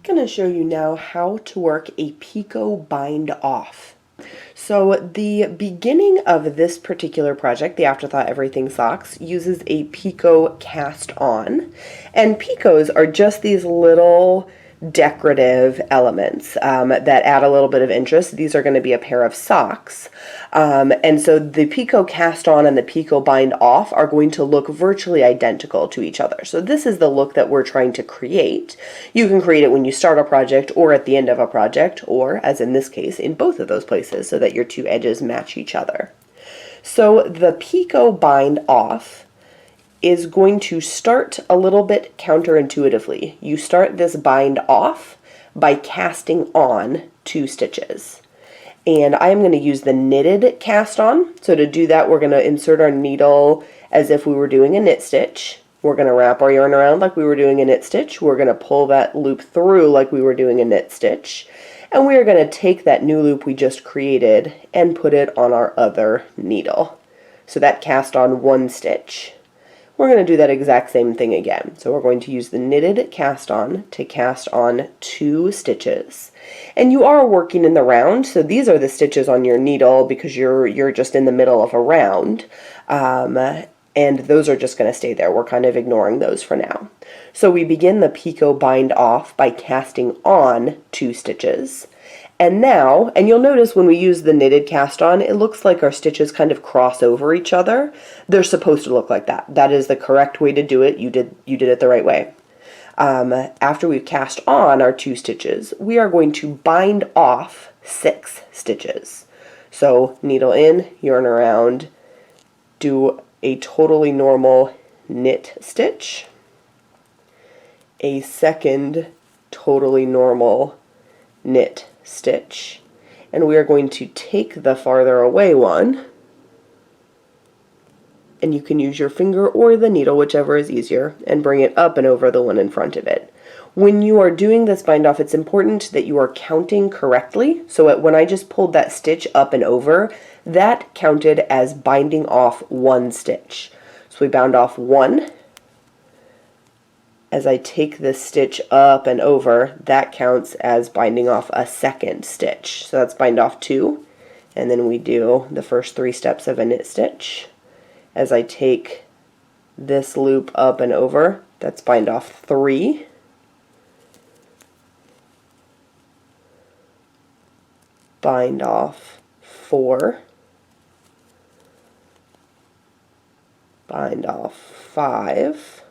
going to show you now how to work a Picot bind off. So the beginning of this particular project, the Afterthought Everything Socks, uses a Picot cast on, and Picots are just these little decorative elements that add a little bit of interest. These are going to be a pair of socks, and so the Picot cast on and the Picot bind off are going to look virtually identical to each other. So this is the look that we're trying to create. You can create it when you start a project or at the end of a project, or as in this case, in both of those places, so that your two edges match each other. So the Picot bind off is going to start a little bit counterintuitively. You start this bind off by casting on 2 stitches. And I am going to use the knitted cast on. So to do that, we're going to insert our needle as if we were doing a knit stitch. We're going to wrap our yarn around like we were doing a knit stitch. We're going to pull that loop through like we were doing a knit stitch. And we are going to take that new loop we just created and put it on our other needle. So that cast on 1 stitch. We're going to do that exact same thing again. So we're going to use the knitted cast on to cast on 2 stitches. And you are working in the round, so these are the stitches on your needle because you're just in the middle of a round. And those are just going to stay there. We're kind of ignoring those for now. So we begin the Picot bind off by casting on 2 stitches. And now, and you'll notice when we use the knitted cast on, it looks like our stitches kind of cross over each other. They're supposed to look like that. That is the correct way to do it. You did it the right way. After we've cast on our 2 stitches, we are going to bind off 6 stitches. So needle in, yarn around, do a totally normal knit stitch, a second totally normal knit stitch, and we are going to take the farther away one, and you can use your finger or the needle, whichever is easier, and bring it up and over the one in front of it. When you are doing this bind off, it's important that you are counting correctly. So when I just pulled that stitch up and over, that counted as binding off 1 stitch. So we bound off 1. As I take this stitch up and over, that counts as binding off a 2nd stitch. So that's bind off 2, and then we do the first 3 steps of a knit stitch. As I take this loop up and over, that's bind off 3. Bind off 4. Bind off 5.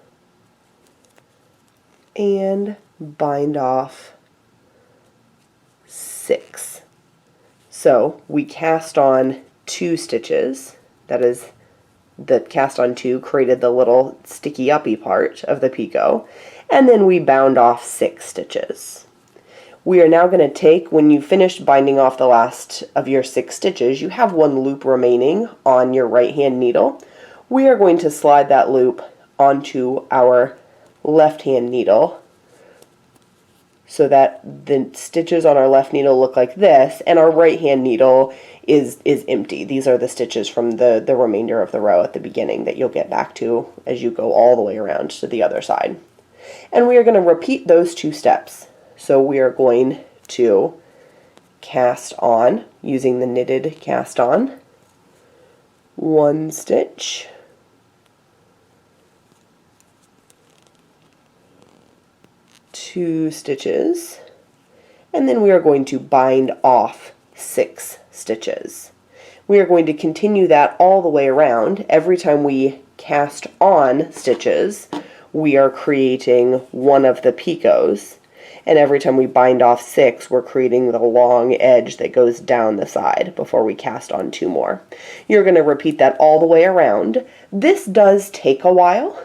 And bind off 6. So we cast on 2 stitches. That is, the cast on 2 created the little sticky uppy part of the Picot, and then we bound off 6 stitches. We are now going to take, when you finished binding off the last of your 6 stitches, you have 1 loop remaining on your right hand needle. We are going to slide that loop onto our left hand needle so that the stitches on our left needle look like this, and our right hand needle is empty. These are the stitches from the remainder of the row at the beginning that you'll get back to as you go all the way around to the other side. And we are going to repeat those 2 steps. So we are going to cast on using the knitted cast on 1 stitch, 2 stitches, and then we are going to bind off 6 stitches. We are going to continue that all the way around. Every time we cast on stitches, we are creating one of the picots, and every time we bind off 6, we're creating the long edge that goes down the side before we cast on 2 more. You're going to repeat that all the way around. This does take a while,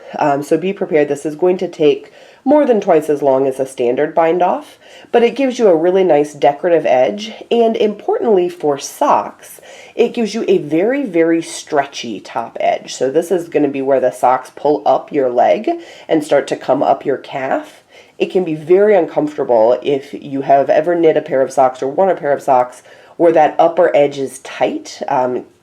so be prepared. This is going to take more than twice as long as a standard bind off, but it gives you a really nice decorative edge, and importantly for socks, it gives you a very, very stretchy top edge. So this is going to be where the socks pull up your leg and start to come up your calf. It can be very uncomfortable if you have ever knit a pair of socks or worn a pair of socks where that upper edge is tight.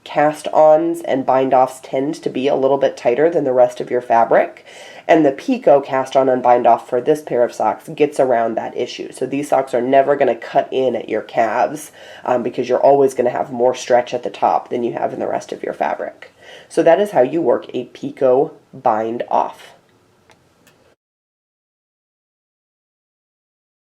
cast-ons and bind-offs tend to be a little bit tighter than the rest of your fabric, and the Picot cast-on and bind-off for this pair of socks gets around that issue. So these socks are never going to cut in at your calves because you're always going to have more stretch at the top than you have in the rest of your fabric. So that is how you work a Picot bind-off.